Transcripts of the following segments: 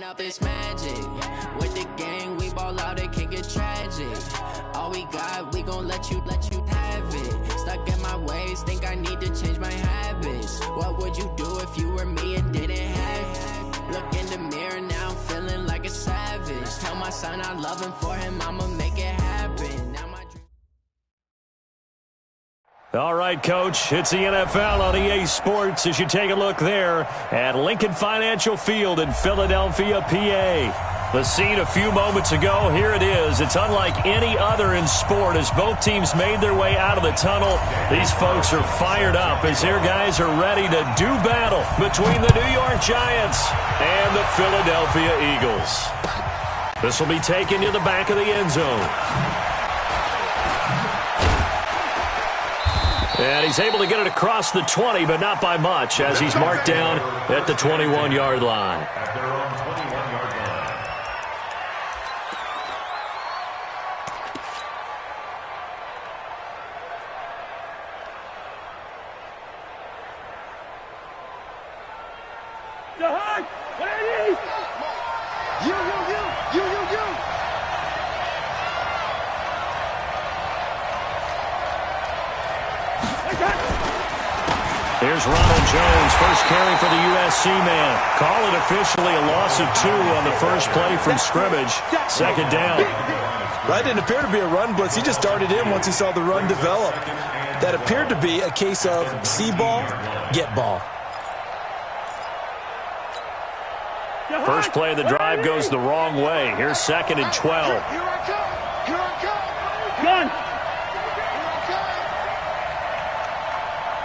Up this magic. With the gang, we ball out, it can get tragic. All we got, we gon' let you have it. Stuck in my ways, think I need to change my habits. What would you do if you were me and didn't have it? Look in the mirror, now I'm feeling like a savage. Tell my son I love him, for him I'ma make it happen. Now my dream. All right, Coach, it's the NFL on EA Sports as you take a look there at Lincoln Financial Field in Philadelphia, PA. The scene a few moments ago, here it is. It's unlike any other in sport as both teams made their way out of the tunnel. These folks are fired up as their guys are ready to do battle between the New York Giants and the Philadelphia Eagles. This will be taken to the back of the end zone. And he's able to get it across the 20, but not by much, as he's marked down at the 21-yard line. At their own 21-yard line. Jahan, what I need? You. Here's Ronald Jones, first carry for the USC man. Call it officially a loss of 2 on the first play from scrimmage. Second down. That didn't appear to be a run blitz. He just darted in once he saw the run develop. That appeared to be a case of see ball, get ball. First play of the drive goes the wrong way. Here's 2nd and 12. Here I come. Gun.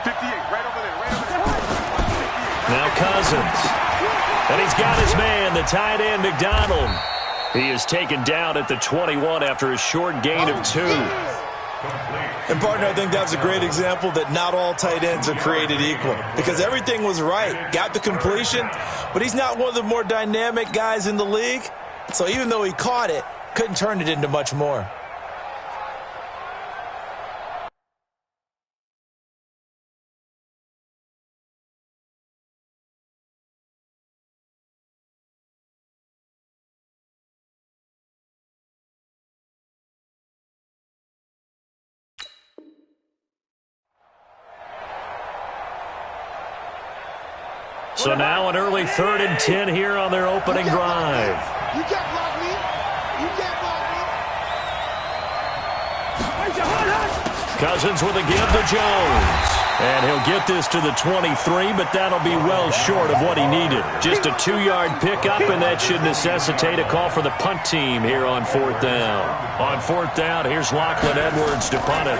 58, right over there. Now Cousins. And he's got his man, the tight end, McDonald. He is taken down at the 21 after a short gain of 2. And, partner, I think that's a great example that not all tight ends are created equal. Because everything was right. Got the completion, but he's not one of the more dynamic guys in the league. So even though he caught it, couldn't turn it into much more. So now an early 3rd and 10 here on their opening drive. You can't block me. Cousins with a give to Jones. And he'll get this to the 23, but that'll be well short of what he needed. Just a 2-yard pickup, and that should necessitate a call for the punt team here on 4th down. On 4th down, here's Lachlan Edwards to punt it.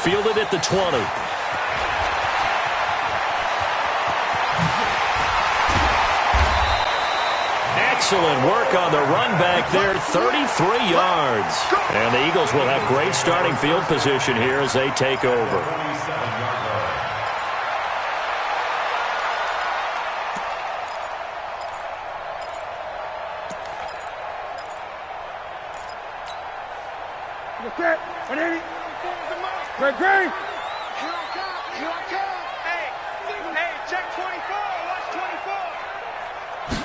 Fielded at the 20. Excellent work on the run back there, 33 yards. And the Eagles will have great starting field position here as they take over. Greg. Here I come. Hey, check 24. Watch 24.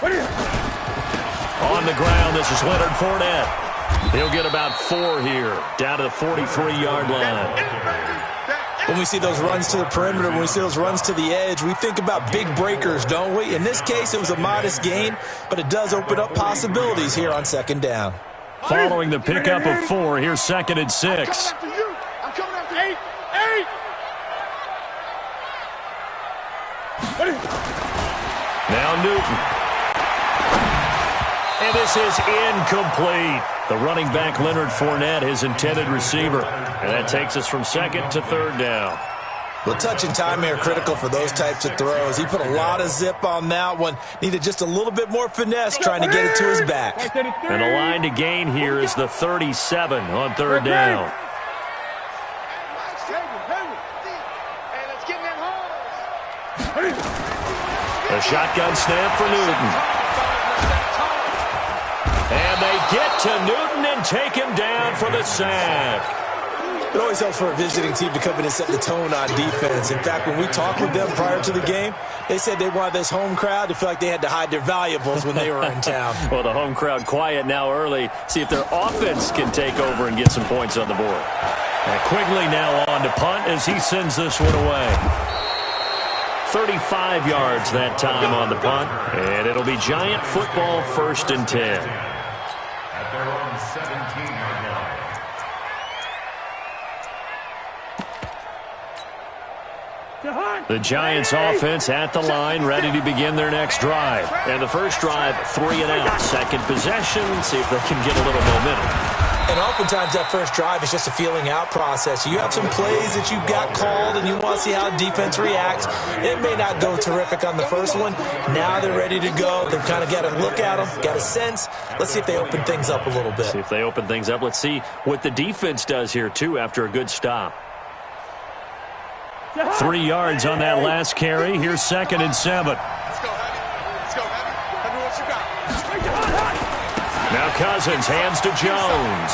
What are you? On the ground, this is Leonard Fournette. He'll get about 4 here, down to the 43-yard line. When we see those runs to the perimeter, when we see those runs to the edge, we think about big breakers, don't we? In this case, it was a modest gain, but it does open up possibilities here on 2nd down. Following the pickup of 4, here's 2nd and 6. I'm coming after 8. Now Newton. And this is incomplete. The running back, Leonard Fournette, his intended receiver. And that takes us from 2nd to 3rd down. Well, touch and time are critical for those types of throws. He put a lot of zip on that one. Needed just a little bit more finesse trying to get it to his back. And the line to gain here is the 37 on 3rd down. A shotgun snap for Newton. And they get to Newton and take him down for the sack. It always helps for a visiting team to come in and set the tone on defense. In fact, when we talked with them prior to the game, they said they wanted this home crowd to feel like they had to hide their valuables when they were in town. Well, the home crowd quiet now early. See if their offense can take over and get some points on the board. And Quigley now on to punt as he sends this one away. 35 yards that time on the punt. And it'll be Giant football 1st and 10. At their own 17-yard line. The Giants offense at the line, ready to begin their next drive. And the first drive, 3 and out. Second possession, see if they can get a little momentum. And oftentimes that first drive is just a feeling out process. You have some plays that you got called and you want to see how defense reacts. It may not go terrific on the first one. Now they're ready to go. They've kind of got to look at them, got a sense. Let's see if they open things up a little bit. See if they open things up. Let's see what the defense does here, too, after a good stop. 3 yards on that last carry. Here's 2nd and 7. Let's go, Heavy. Let's go, Heavy. Heavy, what you got? Now Cousins hands to Jones.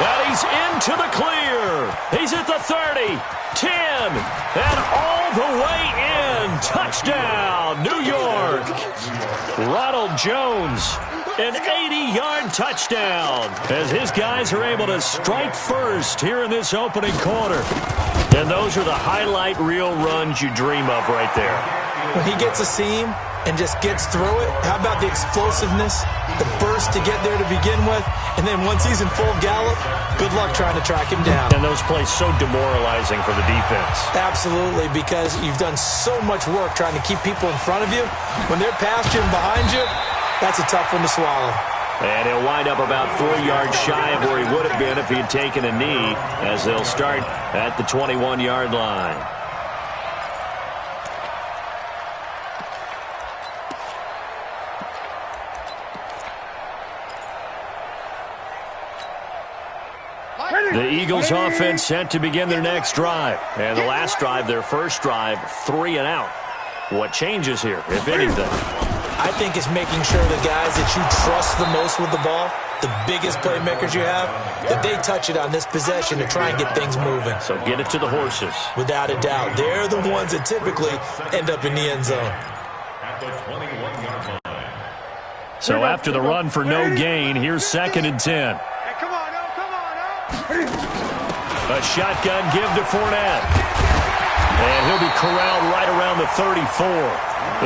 Well, he's into the clear. He's at the 30, 10, and all the way in. Touchdown, New York. Ronald Jones, an 80-yard touchdown as his guys are able to strike first here in this opening quarter. And those are the highlight reel runs you dream of right there. When he gets a seam and just gets through it, how about the explosiveness, the burst to get there to begin with, and then once he's in full gallop, good luck trying to track him down. And those plays so demoralizing for the defense. Absolutely, because you've done so much work trying to keep people in front of you. When they're past you and behind you, that's a tough one to swallow. And he'll wind up about 4 yards shy of where he would have been if he had taken a knee, as they'll start at the 21-yard line. The Eagles offense set to begin their next drive. And the last drive, their first drive, 3 and out. What changes here, if anything? I think it's making sure the guys that you trust the most with the ball, the biggest playmakers you have, that they touch it on this possession to try and get things moving. So get it to the horses. Without a doubt. They're the ones that typically end up in the end zone. At the 21-yard line. So after the run for no gain, here's 2nd and 10. Hey, come on, no, come on, no. A shotgun give to Fournette. And he'll be corralled right around the 34.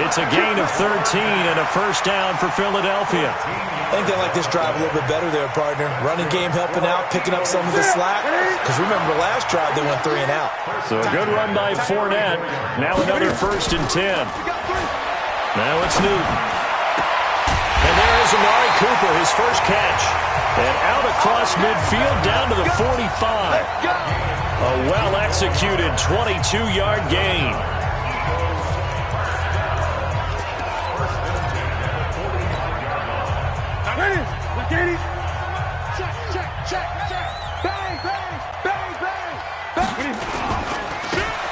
It's a gain of 13 and a first down for Philadelphia. I think they like this drive a little bit better there, partner. Running game helping out, picking up some of the slack. Because remember, the last drive they went 3 and out. So a good run by Fournette. Now another 1st and 10. Now it's Newton. And there is Amari Cooper, his first catch. And out across midfield down to the 45. A well-executed 22-yard gain.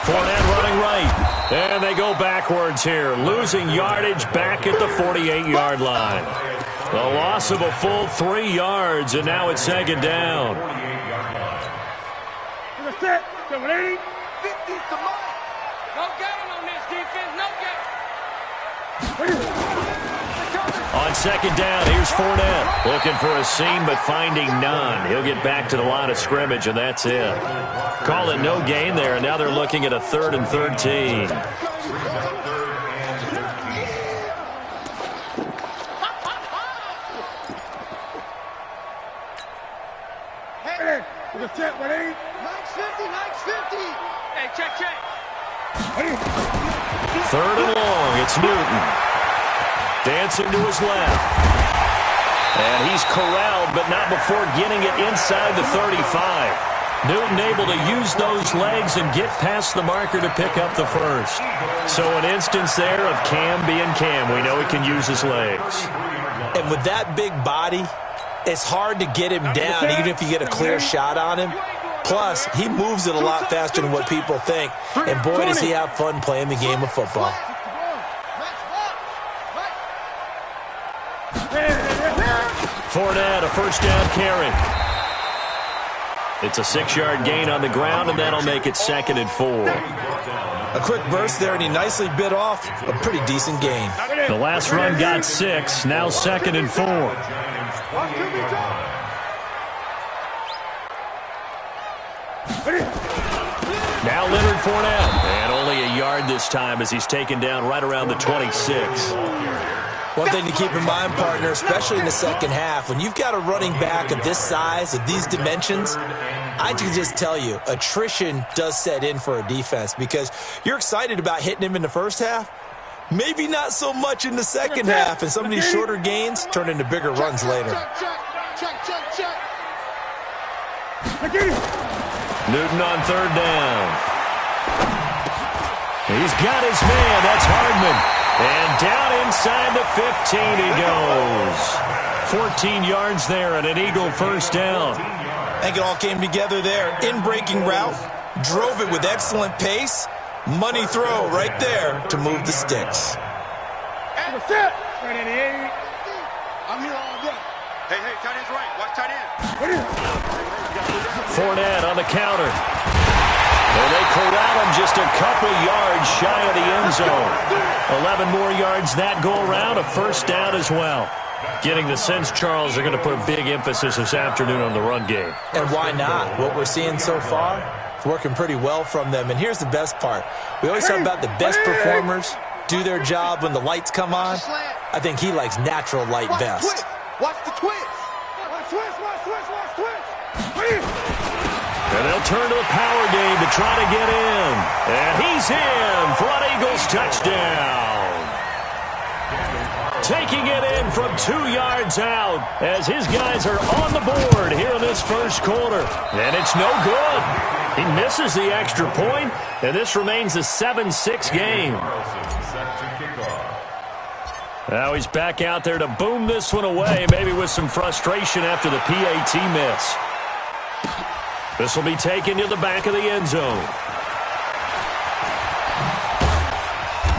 Fournette running right. And they go backwards here, losing yardage back at the 48-yard line. The loss of a full 3 yards, and now it's 2nd down. Set. 50's the mark. No gain on this defense. No gain. On 2nd down, here's Fournette. Looking for a seam, but finding none. He'll get back to the line of scrimmage, and that's it. Call it no gain there, and now they're looking at a 3rd and 13. Hey, with a set, 180. Nice 50. Hey, check. 3rd and long, it's Newton. Dancing to his left. And he's corralled, but not before getting it inside the 35. Newton able to use those legs and get past the marker to pick up the first. So an instance there of Cam being Cam. We know he can use his legs. And with that big body, it's hard to get him down even if you get a clear shot on him. Plus, he moves it a lot faster than what people think. And boy, does he have fun playing the game of football. Fournette, a first down carry. It's a 6-yard gain on the ground, and that'll make it 2nd and 4. A quick burst there, and he nicely bit off a pretty decent gain. The last run got 6, now 2nd and 4. Now Leonard Fournette, and only a yard this time as he's taken down right around the 26. One thing to keep in mind, partner, especially in the second half, when you've got a running back of this size, of these dimensions, I can just tell you, attrition does set in for a defense because you're excited about hitting him in the first half, maybe not so much in the second half, and some of these shorter gains turn into bigger runs later. Newton on 3rd down. He's got his man. That's Hardman. And down inside the 15 he goes. 14 yards there and an Eagle first down. I think it all came together there. In-breaking route, drove it with excellent pace. Money throw right there to move the sticks. I'm here all day. Hey, tight end's right. Watch tight end. Fournette on the counter. And they corral him just a couple yards shy of the end zone. 11 more yards that go around, a first down as well. Getting the sense, Charles, they're going to put a big emphasis this afternoon on the run game. And why not? What we're seeing so far, it's working pretty well from them. And here's the best part. We always talk about the best performers do their job when the lights come on. I think he likes natural light best. Watch the twist. Watch twist. And they'll turn to the power game to try to get in. And he's in for an Eagles touchdown. Taking it in from 2 yards out as his guys are on the board here in this first quarter. And it's no good. He misses the extra point, and this remains a 7-6 game. Now he's back out there to boom this one away, maybe with some frustration after the PAT miss. This will be taken to the back of the end zone.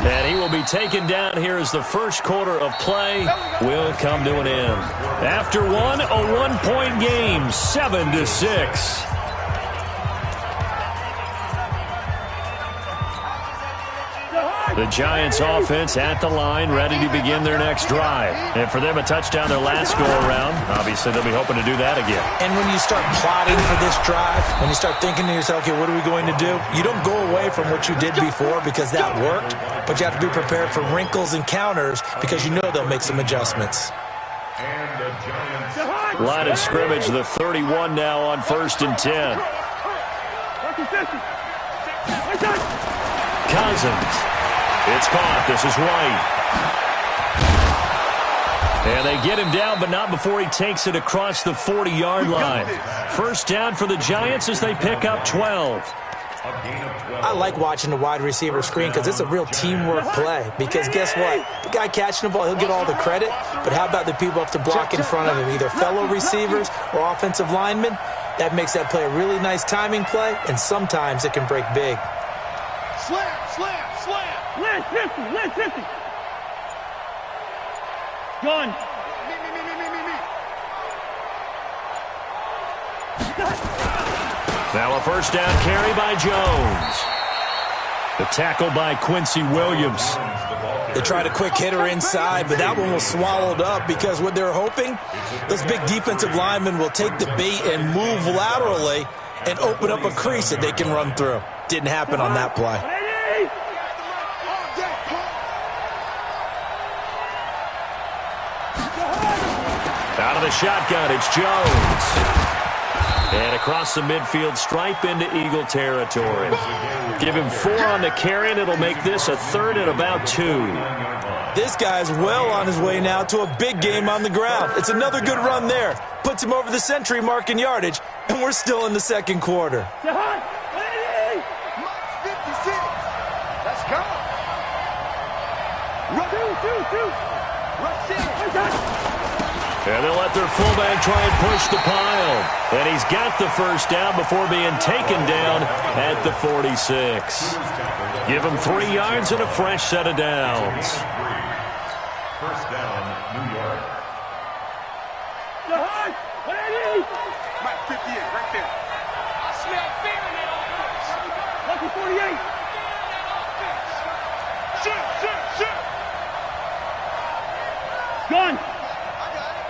And he will be taken down here as the first quarter of play will come to an end. After one, a 1-point game, 7-6. The Giants offense at the line, ready to begin their next drive. And for them, a touchdown their last go-around. Obviously, they'll be hoping to do that again. And when you start plotting for this drive, when you start thinking to yourself, okay, what are we going to do? You don't go away from what you did before because that worked, but you have to be prepared for wrinkles and counters because you know they'll make some adjustments. Line of scrimmage, the 31 now on 1st and 10. Cousins. It's caught. This is White. And they get him down, but not before he takes it across the 40-yard line. First down for the Giants as they pick up 12. I like watching the wide receiver screen because it's a real teamwork play. Because guess what? The guy catching the ball, he'll get all the credit. But how about the people up to block in front of him, either fellow receivers or offensive linemen? That makes that play a really nice timing play, and sometimes it can break big. Slam. Last 50. Gun. Me. Now a first down carry by Jones. The tackle by Quincy Williams. They tried a quick hitter inside, but that one was swallowed up because what they're hoping, those big defensive linemen will take the bait and move laterally and open up a crease that they can run through. Didn't happen on that play. Out of the shotgun, it's Jones. And across the midfield stripe into Eagle territory. Give him 4 on the carry, and it'll make this a 3rd and about 2. This guy's well on his way now to a big game on the ground. It's another good run there. Puts him over the century mark in yardage, and we're still in the second quarter. 56. Let's go. Run. Rush in. And they'll let their fullback try and push the pile. And he's got the first down before being taken down at the 46. Give him 3 yards and a fresh set of downs. First down, New York. Mike 58, right there. I smell fear in that offense. Lucky 48. Shoot. Gun. I got it.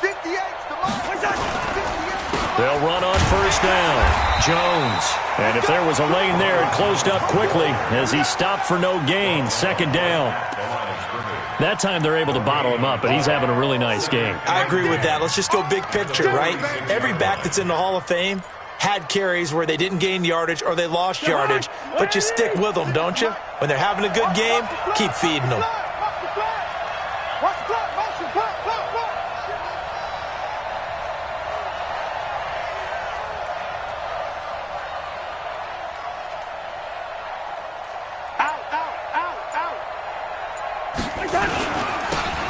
58's the mark. What's that? 58. They'll run on first down. Jones. And if there was a lane there, it closed up quickly as he stopped for no gain. Second down. That time they're able to bottle him up, but he's having a really nice game. I agree with that. Let's just go big picture, right? Every back that's in the Hall of Fame had carries where they didn't gain yardage or they lost yardage, but you stick with them, don't you? When they're having a good game, keep feeding them.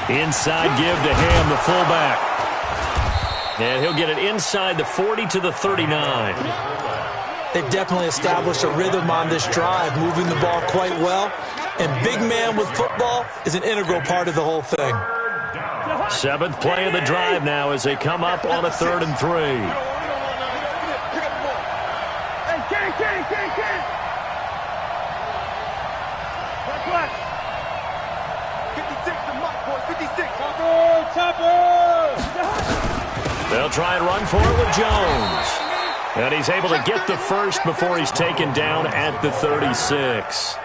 Inside give to Ham, the fullback. And he'll get it inside the 40 to the 39. They've definitely established a rhythm on this drive, moving the ball quite well. And big man with football is an integral part of the whole thing. Seventh play of the drive now as they come up on a 3rd and 3. They'll try and run for it with Jones. And he's able to get the first before he's taken down at the 36.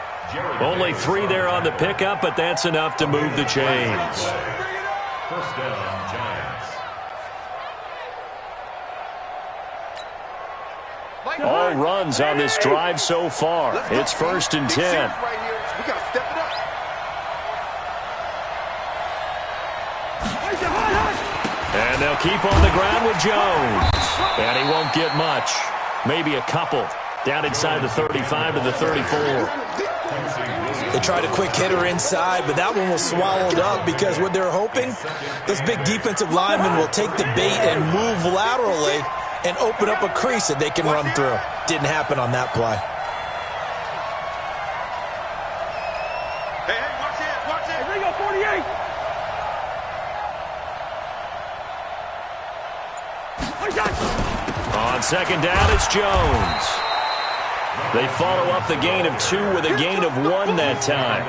Only 3 there on the pickup, but that's enough to move the chains. First down, Giants. All runs on this drive so far. It's 1st and 10. We got to step it up. And they'll keep on the ground with Jones. And he won't get much. Maybe a couple. Down inside the 35 to the 34. They tried a quick hitter inside, but that one was swallowed up because what they're hoping, those big defensive linemen will take the bait and move laterally and open up a crease that they can run through. Didn't happen on that play. Hey, watch it. Here we go, 48. On second down, it's Jones. They follow up the gain of 2 with a gain of 1 that time.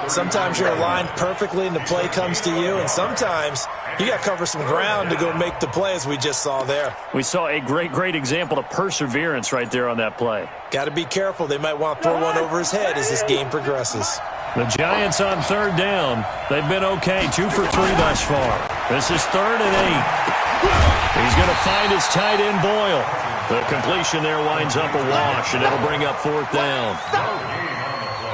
Sometimes you're aligned perfectly and the play comes to you, and sometimes you got to cover some ground to go make the play as we just saw there. We saw a great example of perseverance right there on that play. Got to be careful. They might want to throw one over his head as this game progresses. The Giants on 3rd down. They've been okay, 2 for 3 thus far. This is 3rd and 8. He's going to find his tight end, Boyle. The completion there winds up a wash, and it'll bring up 4th down.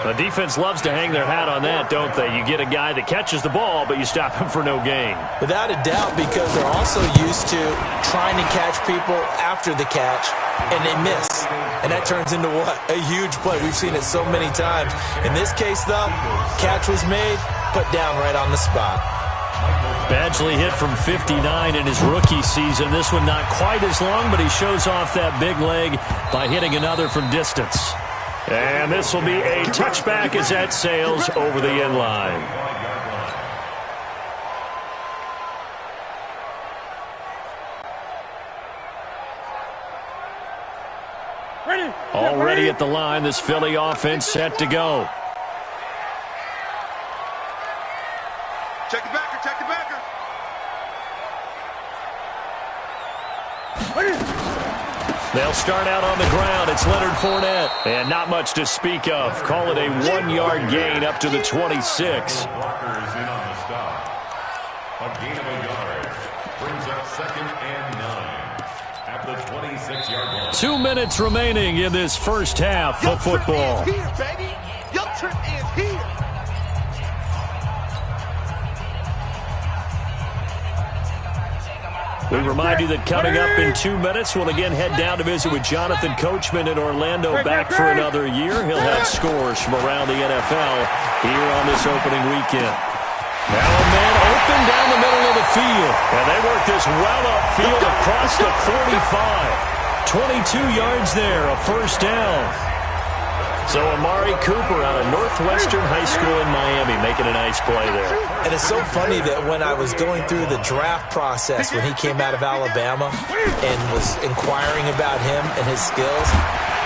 The defense loves to hang their hat on that, don't they? You get a guy that catches the ball, but you stop him for no gain. Without a doubt, because they're also used to trying to catch people after the catch, and they miss. And that turns into what? A huge play. We've seen it so many times. In this case, though, catch was made, put down right on the spot. Badgley hit from 59 in his rookie season. This one not quite as long, but he shows off that big leg by hitting another from distance. And this will be a touchback as that sails over the end line. Already at the line, this Philly offense set to go. Check the backer. They'll start out on the ground. It's Leonard Fournette. And not much to speak of. Call it a 1-yard gain up to the 26. Blocker is in on the stop. A gain of a yard. Brings up 2nd and 9. At the 26-yard line. 2 minutes remaining in this first half of football. Your trip is here, baby. Your trip is here. We remind you that coming up in 2 minutes, we'll again head down to visit with Jonathan Coachman in Orlando, back for another year. He'll have scores from around the NFL here on this opening weekend. Now a man open down the middle of the field, and they work this well upfield across the 45. 22 yards there, a first down. So Amari Cooper out of Northwestern High School in Miami making a nice play there. And it's so funny that when I was going through the draft process when he came out of Alabama and was inquiring about him and his skills,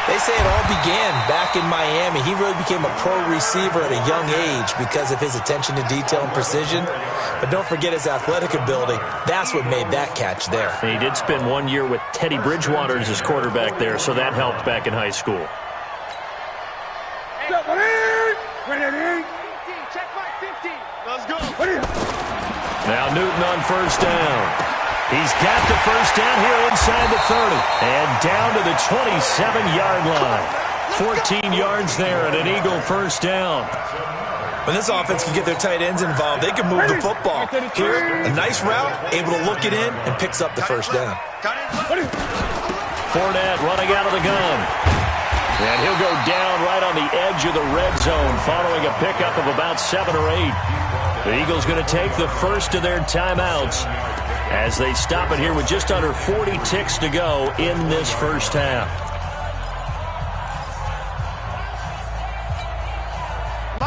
they say it all began back in Miami. He really became a pro receiver at a young age because of his attention to detail and precision. But don't forget his athletic ability. That's what made that catch there. And he did spend 1 year with Teddy Bridgewater as his quarterback there, so that helped back in high school. Check my 50. Let's go. Now Newton on first down. He's got the first down here inside the 30. And down to the 27-yard line. 14 yards there and an Eagle first down. When this offense can get their tight ends involved, they can move the football. Here, a nice route, able to look it in, and picks up the first down. Fournette running out of the gun. And he'll go down right on the edge of the red zone following a pickup of about 7 or 8. The Eagles going to take the first of their timeouts as they stop it here with just under 40 ticks to go in this first half.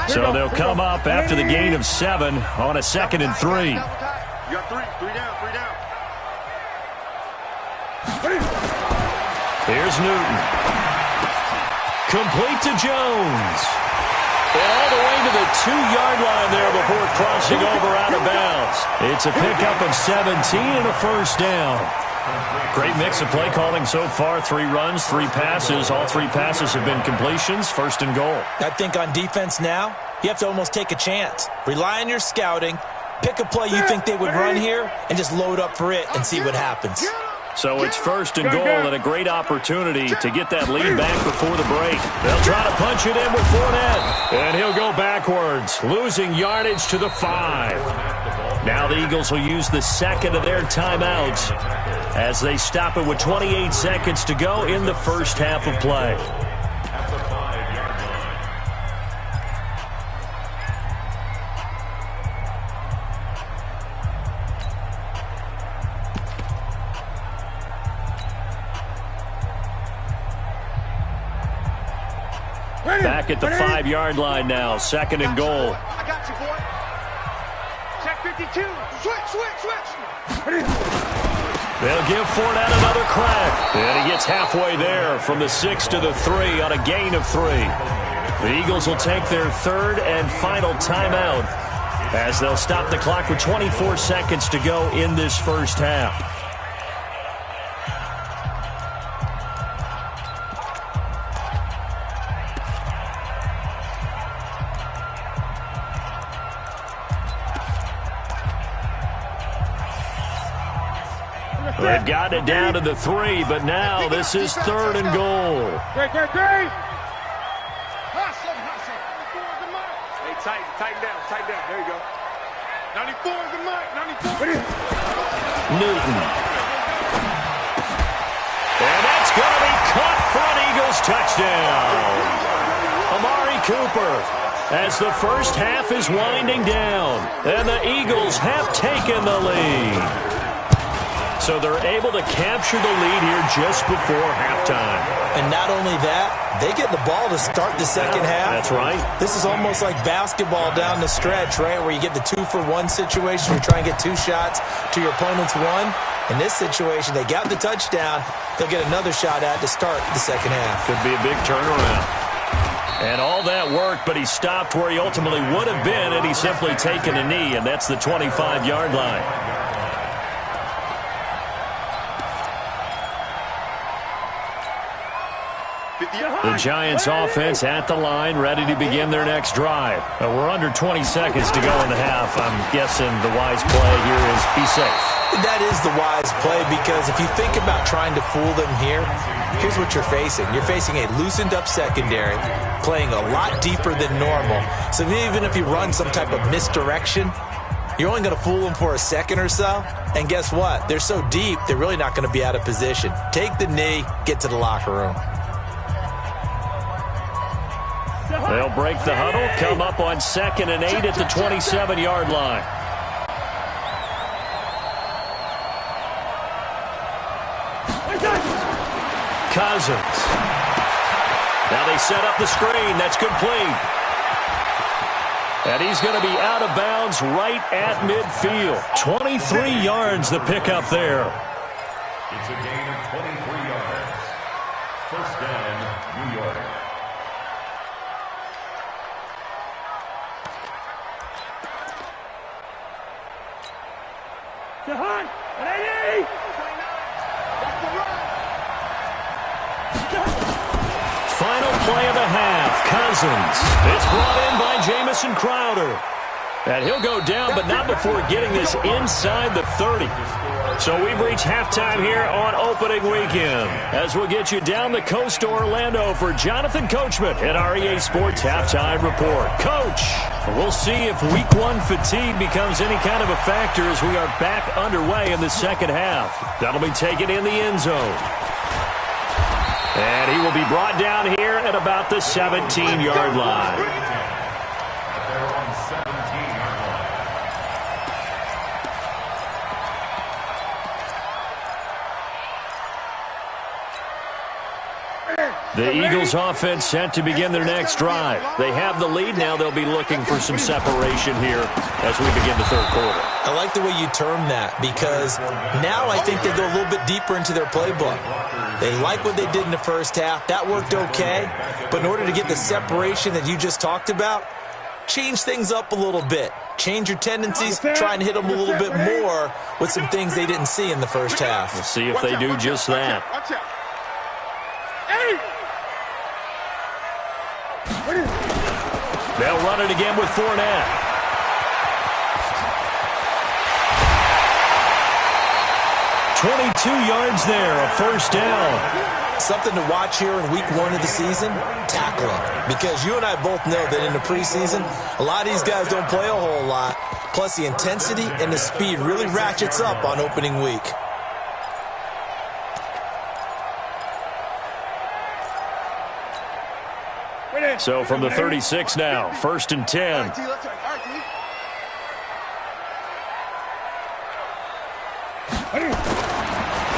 So they'll come up after the gain of 7 on a 2nd and 3. You got 3 down. Here's Newton. Complete to Jones. And all the way to the 2-yard line there before crossing over out of bounds. It's a pickup of 17 and a first down. Great mix of play calling so far. 3 runs, 3 passes. All 3 passes have been completions. First and goal. I think on defense now, you have to almost take a chance. Rely on your scouting. Pick a play you think they would run here and just load up for it and see what happens. So it's first and goal and a great opportunity to get that lead back before the break. They'll try to punch it in with Fournette. And he'll go backwards, losing yardage to the 5. Now the Eagles will use the second of their timeouts as they stop it with 28 seconds to go in the first half of play. Back at the 5-yard line now, 2nd and goal. I got you, boy. Check 52. Switch. They'll give Fournette another crack. And he gets halfway there from the 6 to the 3 on a gain of 3. The Eagles will take their 3rd and final timeout as they'll stop the clock with 24 seconds to go in this first half. They've gotten it down to the 3, but now this is 3rd and goal. Hey, tighten down. There you go. 94 is the mark. 94. Newton. And that's going to be caught for an Eagles touchdown. Amari Cooper, as the first half is winding down, and the Eagles have taken the lead. So they're able to capture the lead here just before halftime. And not only that, they get the ball to start the second half. That's right. This is almost like basketball down the stretch, right, where you get the 2-for-1 situation. You're trying to get 2 shots to your opponent's 1. In this situation, they got the touchdown. They'll get another shot at to start the second half. Could be a big turnaround. And all that worked, but he stopped where he ultimately would have been, and he's simply taken a knee, and that's the 25-yard line. The Giants offense at the line, ready to begin their next drive. We're under 20 seconds to go in the half. I'm guessing the wise play here is be safe. That is the wise play, because if you think about trying to fool them here, here's what you're facing. You're facing a loosened up secondary, playing a lot deeper than normal. So even if you run some type of misdirection, you're only going to fool them for a second or so. And guess what? They're so deep, they're really not going to be out of position. Take the knee, get to the locker room. They'll break the huddle, come up on 2nd and 8 at the 27-yard line. Cousins. Now they set up the screen. That's complete. And he's going to be out of bounds right at midfield. 23 yards the pickup there. It's a gain of 23 yards. First down, New York. Jahan, ready? Final play of the half. Cousins. It's brought in by Jamison Crowder. And he'll go down, but not before getting this inside the 30. So we've reached halftime here on opening weekend. As we'll get you down the coast to Orlando for Jonathan Coachman at our EA Sports Halftime Report. Coach, we'll see if Week 1 fatigue becomes any kind of a factor as we are back underway in the second half. That'll be taken in the end zone. And he will be brought down here at about the 17-yard line. The Eagles offense set to begin their next drive. They have the lead. Now they'll be looking for some separation here as we begin the third quarter. I like the way you term that because now I think they go a little bit deeper into their playbook. They like what they did in the first half. That worked okay. But in order to get the separation that you just talked about, change things up a little bit. Change your tendencies. Try and hit them a little bit more with some things they didn't see in the first half. We'll see if they do just that. They'll run it again with Fournette. "22 yards there, a first down. Something to watch here in week 1 of the season, tackling. Because you and I both know that in the preseason, a lot of these guys don't play a whole lot. Plus the intensity and the speed really ratchets up on opening week. So from the 36 now, 1st and 10.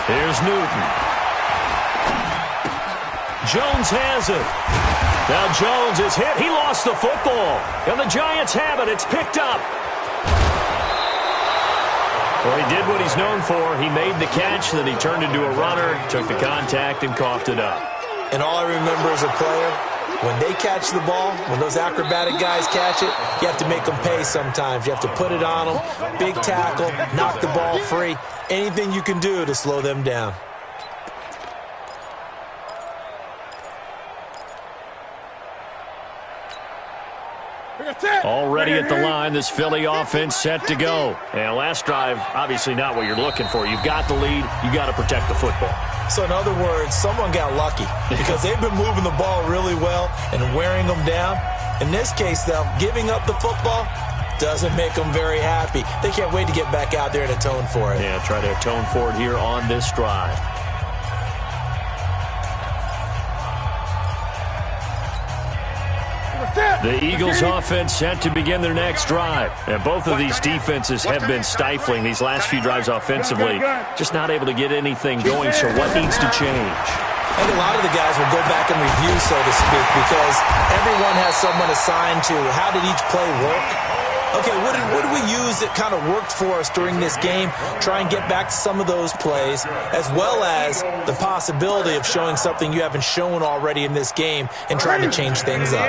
Here's Newton. Jones has it. Now Jones is hit. He lost the football. And the Giants have it. It's picked up. Well, he did what he's known for. He made the catch, then he turned into a runner, took the contact, and coughed it up. And all I remember as a player, when they catch the ball, when those acrobatic guys catch it, you have to make them pay sometimes. You have to put it on them, big tackle, knock the ball free, anything you can do to slow them down. Already at the line, this Philly offense set to go. And last drive, obviously not what you're looking for. You've got the lead. You've got to protect the football. So in other words, someone got lucky because they've been moving the ball really well and wearing them down. In this case, though, giving up the football doesn't make them very happy. They can't wait to get back out there and atone for it. Yeah, try to atone for it here on this drive. The Eagles offense set to begin their next drive. And both of these defenses have been stifling these last few drives offensively. Just not able to get anything going, so what needs to change? I think a lot of the guys will go back and review, so to speak, because everyone has someone assigned to how did each play work. Okay, what did we use that kind of worked for us during this game? Try and get back to some of those plays, as well as the possibility of showing something you haven't shown already in this game and trying to change things up.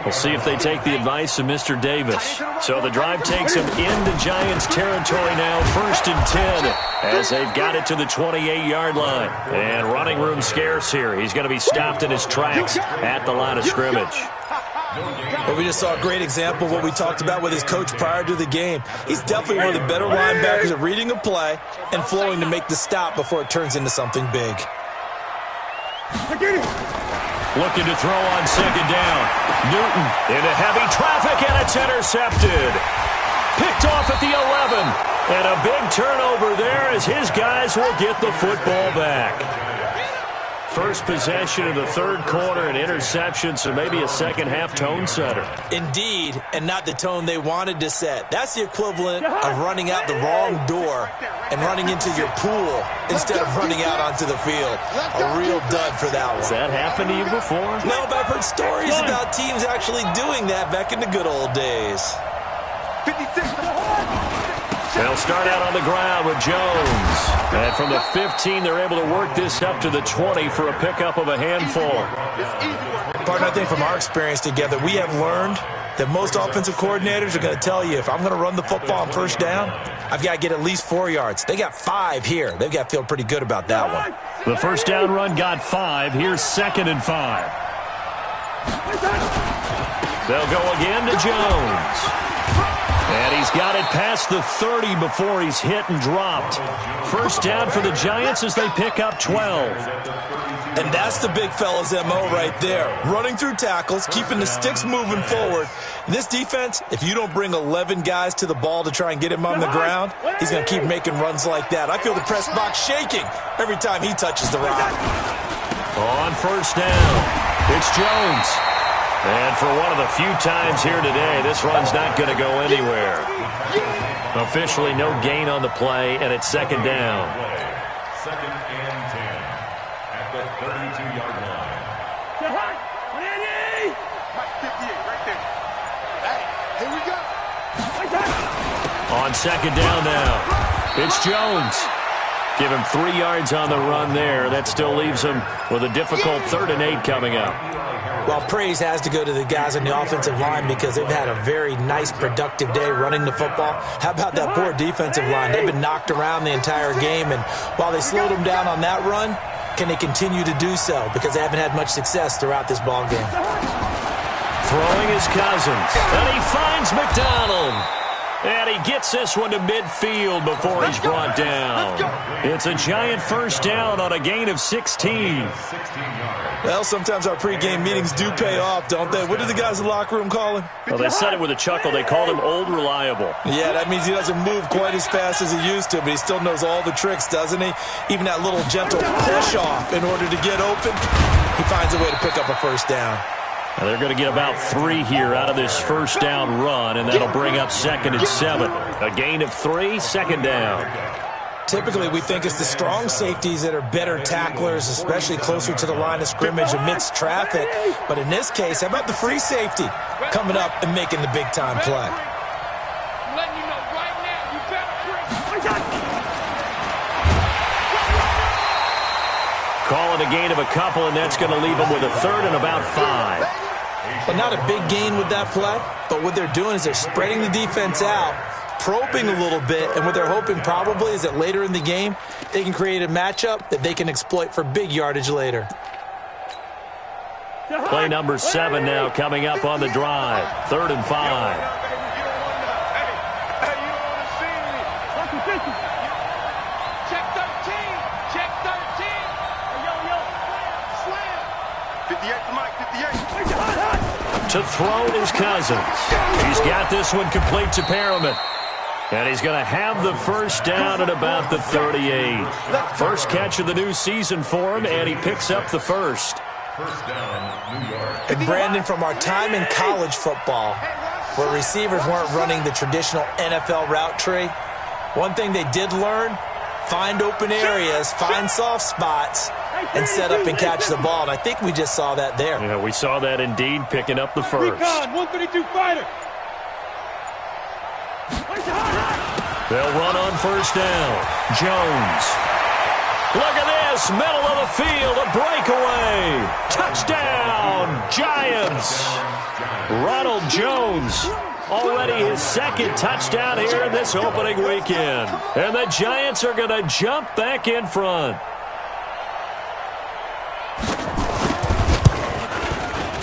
We'll see if they take the advice of Mr. Davis. So the drive takes them into Giants territory now, 1st and 10, as they've got it to the 28-yard line. And running room scarce here. He's going to be stopped in his tracks at the line of scrimmage. But we just saw a great example of what we talked about with his coach prior to the game. He's definitely one of the better linebackers at reading a play and flowing to make the stop before it turns into something big. Looking to throw on 2nd down. Newton into heavy traffic, and it's intercepted. Picked off at the 11. And a big turnover there as his guys will get the football back. First possession of the third quarter, an interception, so maybe a second-half tone setter. Indeed, and not the tone they wanted to set. That's the equivalent of running out the wrong door and running into your pool instead of running out onto the field. A real dud for that one. Has that happened to you before? No, but I've heard stories about teams actually doing that back in the good old days. 56. They'll start out on the ground with Jones. And from the 15, they're able to work this up to the 20 for a pickup of a handful. Partner, I think from our experience together, we have learned that most offensive coordinators are going to tell you, if I'm going to run the football on first down, I've got to get at least 4 yards. They got 5 here. They've got to feel pretty good about that one. The first down run got 5. Here's 2nd and 5. They'll go again to Jones. And he's got it past the 30 before he's hit and dropped. First down for the Giants as they pick up 12. And that's the big fella's MO right there. Running through tackles, keeping the sticks moving forward. In this defense, if you don't bring 11 guys to the ball to try and get him on the ground, he's going to keep making runs like that. I feel the press box shaking every time he touches the rock. On first down, it's Jones. And for one of the few times here today, this run's not going to go anywhere. Officially no gain on the play, and it's 2nd down. 2nd and 10 at the 32-yard line. 58 right there. Hey, here we go. On 2nd down now, it's Jones. Give him 3 yards on the run there. That still leaves him with a difficult 3rd and 8 coming up. Well, praise has to go to the guys on the offensive line because they've had a very nice, productive day running the football. How about that poor defensive line? They've been knocked around the entire game, and while they slowed them down on that run, can they continue to do so? Because they haven't had much success throughout this ball game. Throwing his Cousins, and he finds McDonald. And he gets this one to midfield before he's brought down. It's a Giant first down on a gain of 16. Well, sometimes our pregame meetings do pay off, don't they? What do the guys in the locker room call him? Well, they said it with a chuckle. They called him Old Reliable. Yeah, that means he doesn't move quite as fast as he used to, but he still knows all the tricks, doesn't he? Even that little gentle push-off in order to get open, he finds a way to pick up a first down. Now they're going to get about 3 here out of this first down run, and that'll bring up 2nd and 7. A gain of 3, 2nd down. Typically, we think it's the strong safeties that are better tacklers, especially closer to the line of scrimmage amidst traffic. But in this case, how about the free safety coming up and making the big-time play? I'm letting you know right now, you better Call it a gain of a couple, and that's going to leave them with a 3rd and about 5. But not a big gain with that play, but what they're doing is they're spreading the defense out, probing a little bit, and what they're hoping probably is that later in the game, they can create a matchup that they can exploit for big yardage later. Play number 7 now coming up on the drive. 3rd and 5. To throw is Cousins. He's got this one complete to Perriman. And he's going to have the first down at about the 38. First catch of the new season for him, and he picks up the first. First down, New York. And Brandon, from our time in college football, where receivers weren't running the traditional NFL route tree, one thing they did learn, find open areas, find soft spots, and set up and catch the ball. And I think we just saw that there. Yeah, we saw that indeed, picking up the first. 132 fighter. They'll run on first down. Jones. Look at this, middle of the field, a breakaway. Touchdown, Giants. Ronald Jones. Already his 2nd touchdown here in this opening weekend. And the Giants are going to jump back in front.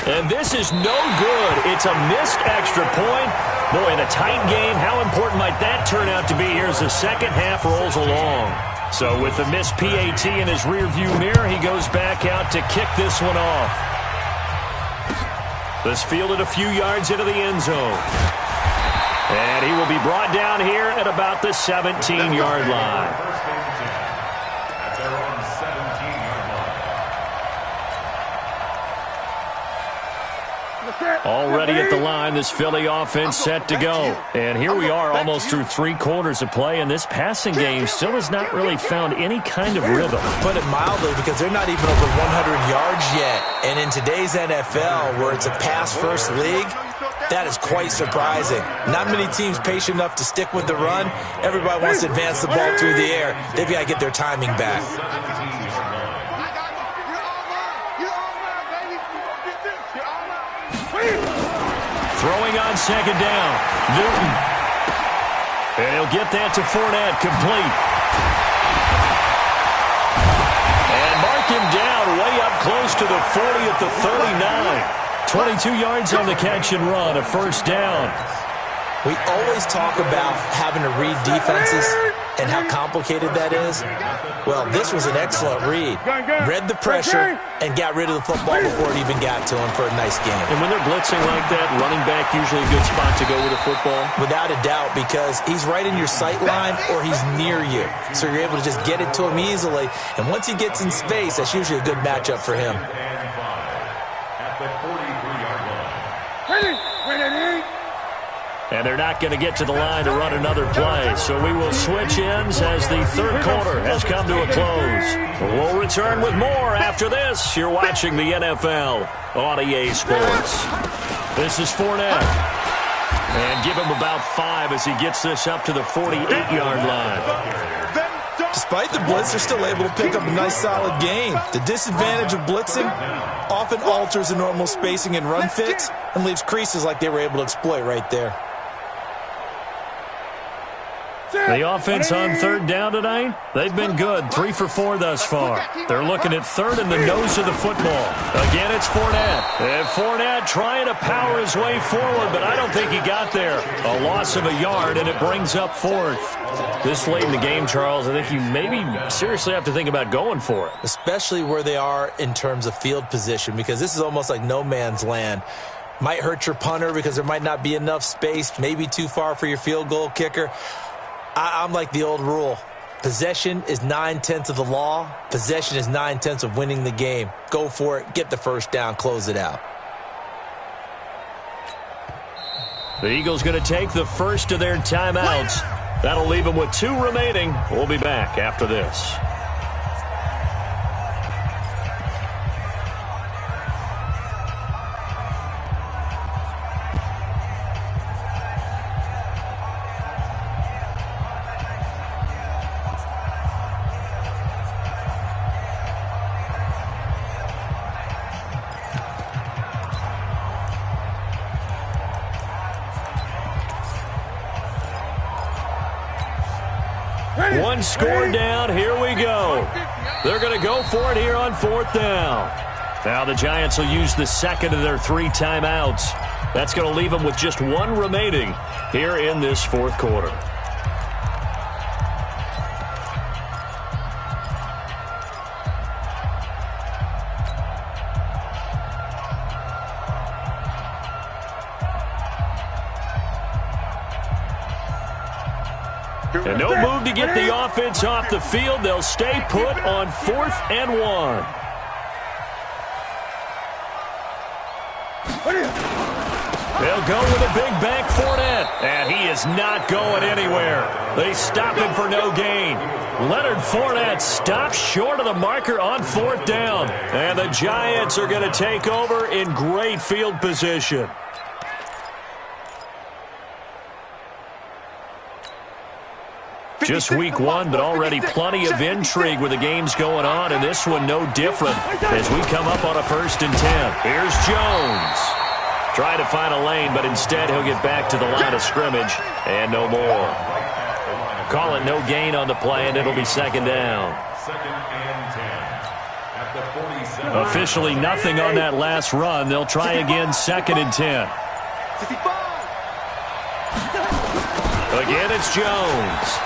And this is no good. It's a missed extra point. Boy, in a tight game, how important might that turn out to be here as the second half rolls along? So with the missed PAT in his rearview mirror, he goes back out to kick this one off. This fielded a few yards into the end zone. And he will be brought down here at about the 17-yard line. Already at the line, this Philly offense set to go. And here we are almost through 3 quarters of play, and this passing game still has not really found any kind of rhythm. Put it mildly, because they're not even over 100 yards yet. And in today's NFL, where it's a pass-first league, that is quite surprising. Not many teams patient enough to stick with the run. Everybody wants to advance the ball through the air. They've got to get their timing back. Throwing on second down. Newton. And he'll get that to Fournette, complete. And mark him down way up close to the 40 at the 39. 22 yards on the catch and run, a first down. We always talk about having to read defenses and how complicated that is. Well, this was an excellent read. Read the pressure and got rid of the football before it even got to him for a nice game. And when they're blitzing like that, running back usually a good spot to go with a football? Without a doubt, because he's right in your sight line or he's near you. So you're able to just get it to him easily. And once he gets in space, that's usually a good matchup for him. And they're not going to get to the line to run another play. So we will switch ends as the third quarter has come to a close. We'll return with more after this. You're watching the NFL on EA Sports. This is Fournette. And give him about 5 as he gets this up to the 48-yard line. Despite the blitz, they're still able to pick up a nice solid gain. The disadvantage of blitzing often alters the normal spacing and run fits and leaves creases like they were able to exploit right there. The offense on third down tonight, they've been good. 3 for 4 thus far. They're looking at third in the nose of the football. Again, it's Fournette. And Fournette trying to power his way forward, but I don't think he got there. A loss of a yard, and it brings up fourth. This late in the game, Charles, I think you maybe seriously have to think about going for it. Especially where they are in terms of field position, because this is almost like no man's land. Might hurt your punter because there might not be enough space, maybe too far for your field goal kicker. I'm like the old rule. Possession is 9/10 of the law. Possession is 9/10 of winning the game. Go for it. Get the first down. Close it out. The Eagles going to take the first of their timeouts. That'll leave them with 2 remaining. We'll be back after this. One score down. Here we go. They're going to go for it here on fourth down. Now the Giants will use the second of their 3 timeouts. That's going to leave them with just 1 remaining here in this fourth quarter. And no move to get the offense off the field. They'll stay put on 4th and 1. They'll go with a big bank Fournette. And he is not going anywhere. They stop him for no gain. Leonard Fournette stops short of the marker on 4th down. And the Giants are going to take over in great field position. Just week 1, but already plenty of intrigue with the games going on, and this one no different as we come up on a 1st and 10. Here's Jones. Trying to find a lane, but instead he'll get back to the line of scrimmage, and no more. Call it no gain on the play, and it'll be 2nd down. 2nd and 10 at the 47. Officially nothing on that last run. They'll try again 2nd and 10. Again, it's Jones.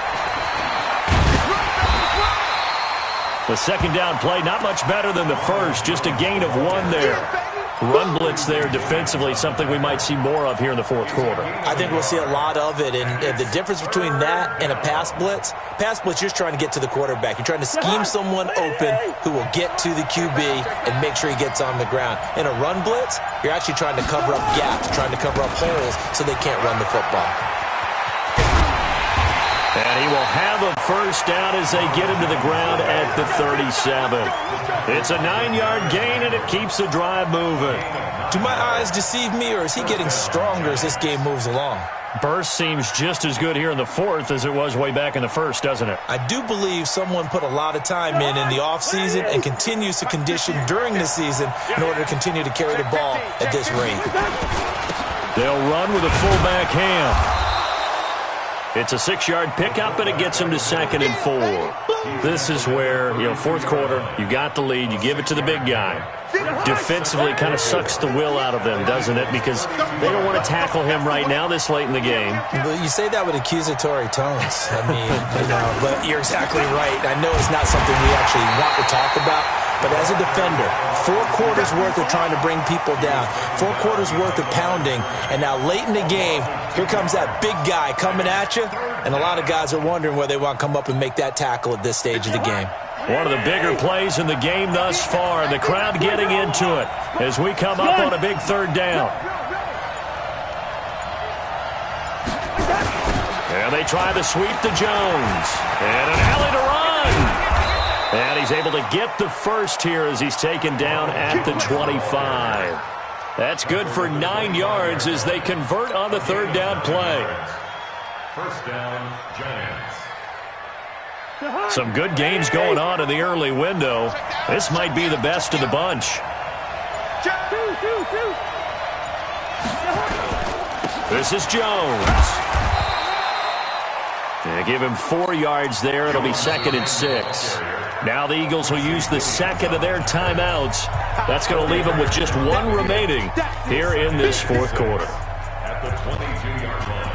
The 2nd down play, not much better than the first, just a gain of 1 there. Run blitz there defensively, something we might see more of here in the fourth quarter. I think we'll see a lot of it, and the difference between that and a pass blitz, you're just trying to get to the quarterback. You're trying to scheme someone open who will get to the QB and make sure he gets on the ground. In a run blitz, you're actually trying to cover up gaps, trying to cover up holes so they can't run the football. And he will have a first down as they get him to the ground at the 37. It's a 9-yard gain, and it keeps the drive moving. Do my eyes deceive me, or is he getting stronger as this game moves along? Burst seems just as good here in the fourth as it was way back in the first, doesn't it? I do believe someone put a lot of time in the offseason and continues to condition during the season in order to continue to carry the ball at this rate. They'll run with a fullback hand. It's a 6-yard pickup, and it gets him to 2nd and 4. This is where, fourth quarter, you got the lead, you give it to the big guy. Defensively, kind of sucks the will out of them, doesn't it? Because they don't want to tackle him right now this late in the game. But you say that with accusatory tones. I mean, but you're exactly right. I know it's not something we actually want to talk about. But as a defender, 4 quarters worth of trying to bring people down, 4 quarters worth of pounding, and now late in the game, here comes that big guy coming at you, and a lot of guys are wondering whether they want to come up and make that tackle at this stage of the game. One of the bigger plays in the game thus far, and the crowd getting into it as we come up on a big 3rd down. And they try the sweep to Jones. And an alley to run. And he's able to get the first here as he's taken down at the 25. That's good for 9 yards as they convert on the 3rd down play. First down, Giants. Some good games going on in the early window. This might be the best of the bunch. This is Jones. They give him 4 yards there. It'll be 2nd and 6. Now the Eagles will use the second of their timeouts. That's going to leave them with just 1 remaining here in this fourth quarter. At the 22-yard line.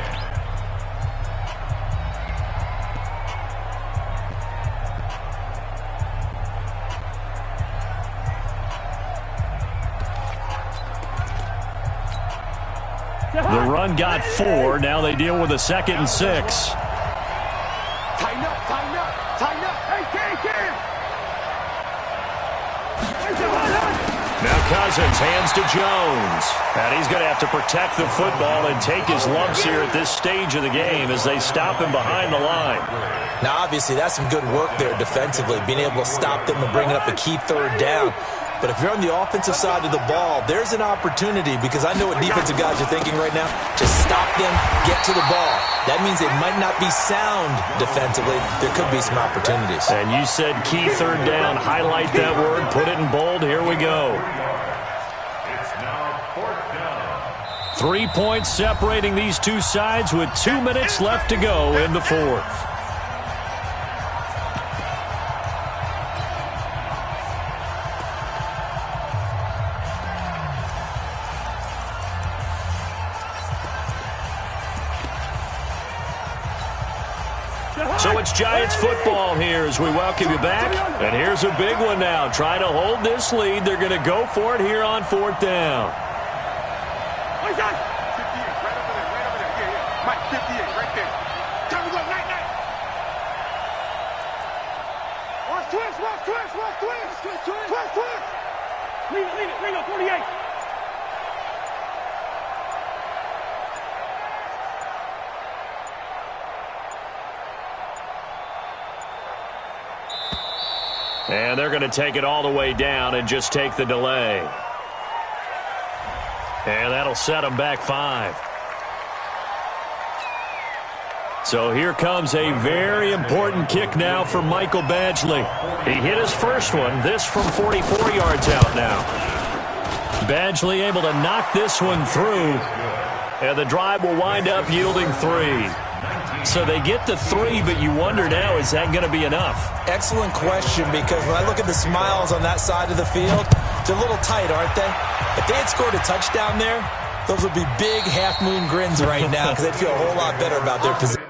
The run got 4. Now they deal with a 2nd and 6. Tighten up, tighten up, tighten up. Hey, Cam! Now Cousins hands to Jones. And he's going to have to protect the football and take his lumps here at this stage of the game as they stop him behind the line. Now, obviously, that's some good work there defensively, being able to stop them and bringing up a key 3rd down. But if you're on the offensive side of the ball, there's an opportunity, because I know what defensive guys are thinking right now. Just stop them, get to the ball. That means they might not be sound defensively. There could be some opportunities. And you said key 3rd down. Highlight that word. Put it in bold. Here we go. It's now 4th down. 3 points separating these two sides with 2 minutes left to go in the fourth. So it's Giants football here as we welcome you back. And here's a big one now. Trying to hold this lead. They're going to go for it here on 4th down. Mike, 58, right there. Time to go, night. Watch twist. Leave it, 48. And they're going to take it all the way down and just take the delay. And that'll set them back 5. So here comes a very important kick now for Michael Badgley. He hit his first one, this from 44 yards out now. Badgley able to knock this one through, and the drive will wind up yielding 3. So they get the 3, but you wonder now, is that going to be enough? Excellent question, because when I look at the smiles on that side of the field, they're a little tight, aren't they? If they had scored a touchdown there, those would be big half-moon grins right now, because they'd feel a whole lot better about their position.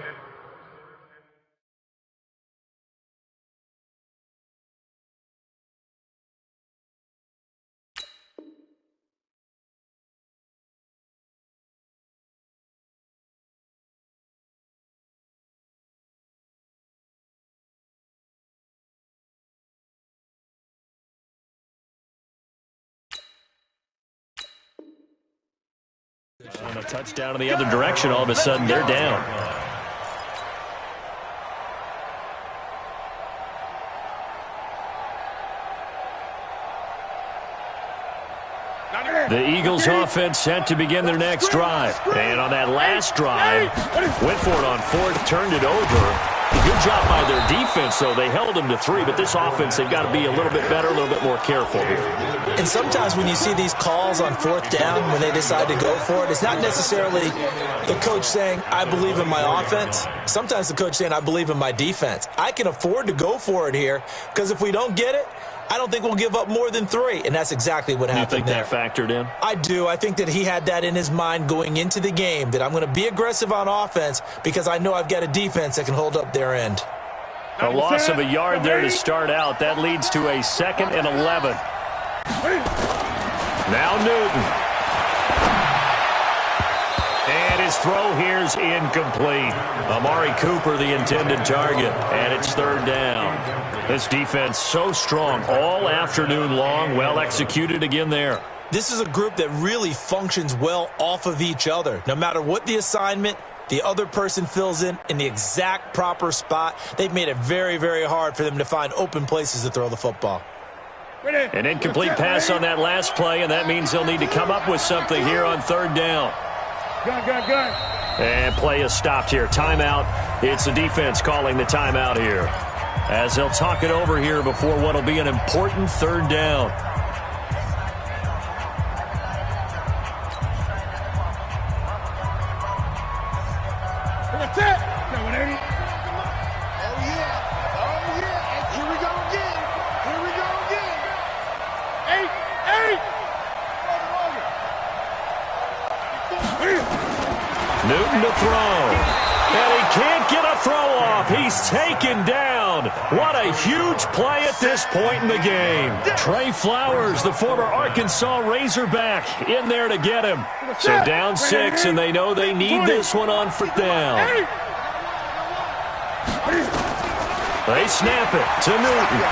And a touchdown in the other direction, all of a sudden they're down. The Eagles offense set to begin their next drive. And on that last drive, went for it on fourth, turned it over. Good job by their defense, though. They held them to 3, but this offense, they've got to be a little bit better, a little bit more careful here. And sometimes when you see these calls on fourth down, when they decide to go for it, it's not necessarily the coach saying, I believe in my offense. Sometimes the coach saying, I believe in my defense. I can afford to go for it here, because if we don't get it, I don't think we'll give up more than 3, and that's exactly what happened there. You think that factored in? I do. I think that he had that in his mind going into the game, that I'm going to be aggressive on offense because I know I've got a defense that can hold up their end. A loss of a yard there to start out. That leads to a 2nd and 11. Now Newton. And his throw here's incomplete. Amari Cooper, the intended target, and it's 3rd down. This defense so strong all afternoon long. Well executed again there. This is a group that really functions well off of each other. No matter what the assignment, the other person fills in the exact proper spot. They've made it very, very hard for them to find open places to throw the football. An incomplete pass on that last play, and that means they'll need to come up with something here on 3rd down. Gun. And play is stopped here. Timeout. It's the defense calling the timeout here, as they'll talk it over here before what will be an important 3rd down. That's it. No, 180. Oh, yeah. Here we go again. 8. Newton to throw. And he can't get a throw off. He's taken down. What a huge play at this point in the game. Trey Flowers, the former Arkansas Razorback, in there to get him. So down 6, and they know they need this one on 4th down. They snap it to Newton.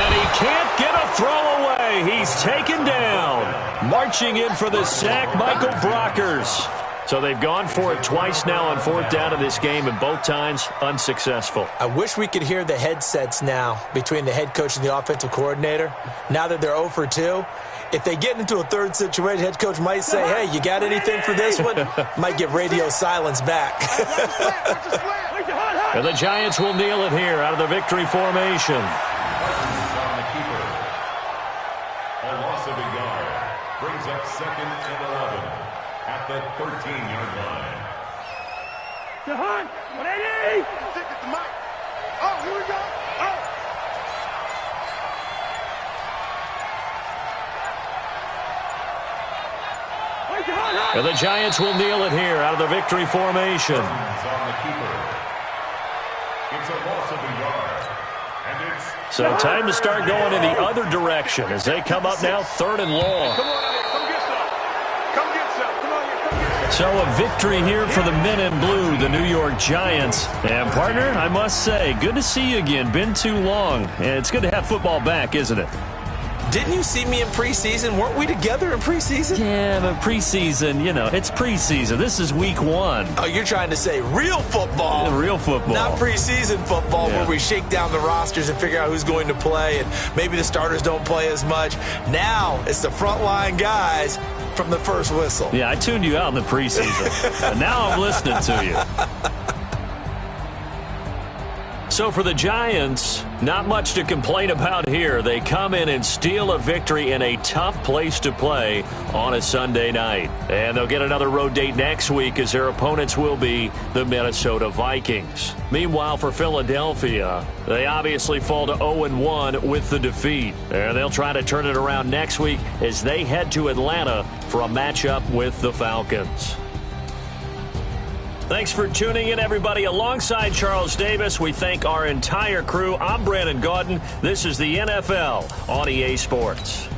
And he can't get a throw away. He's taken down. Marching in for the sack, Michael Brockers. So they've gone for it twice now on 4th down in this game, and both times unsuccessful. I wish we could hear the headsets now between the head coach and the offensive coordinator. Now that they're 0 for 2, if they get into a 3rd situation, head coach might say, hey, you got anything for this one? Might get radio silence back. And the Giants will kneel it here out of the victory formation. A loss of a yard brings up 2nd and 11 at the 13-yard line. Jahan, 180. Stick it to Mike. Oh, here we go. And the Giants will kneel it here out of the victory formation. On the keeper. It's a loss of a yard. And it's So time to start going in the other direction as they come up now 3rd and long. Come on, come get some. Come get some. Come on, come get some. So a victory here for the men in blue, the New York Giants. And partner, I must say, good to see you again. Been too long. And it's good to have football back, isn't it? Didn't you see me in preseason? Weren't we together in preseason? Yeah, but preseason, it's preseason. This is week 1. Oh, you're trying to say real football. Real football. Not preseason football where we shake down the rosters and figure out who's going to play, and maybe the starters don't play as much. Now it's the frontline guys from the first whistle. Yeah, I tuned you out in the preseason. And now I'm listening to you. So for the Giants, not much to complain about here. They come in and steal a victory in a tough place to play on a Sunday night. And they'll get another road date next week as their opponents will be the Minnesota Vikings. Meanwhile, for Philadelphia, they obviously fall to 0-1 with the defeat. And they'll try to turn it around next week as they head to Atlanta for a matchup with the Falcons. Thanks for tuning in, everybody. Alongside Charles Davis, we thank our entire crew. I'm Brandon Gaudin. This is the NFL on EA Sports.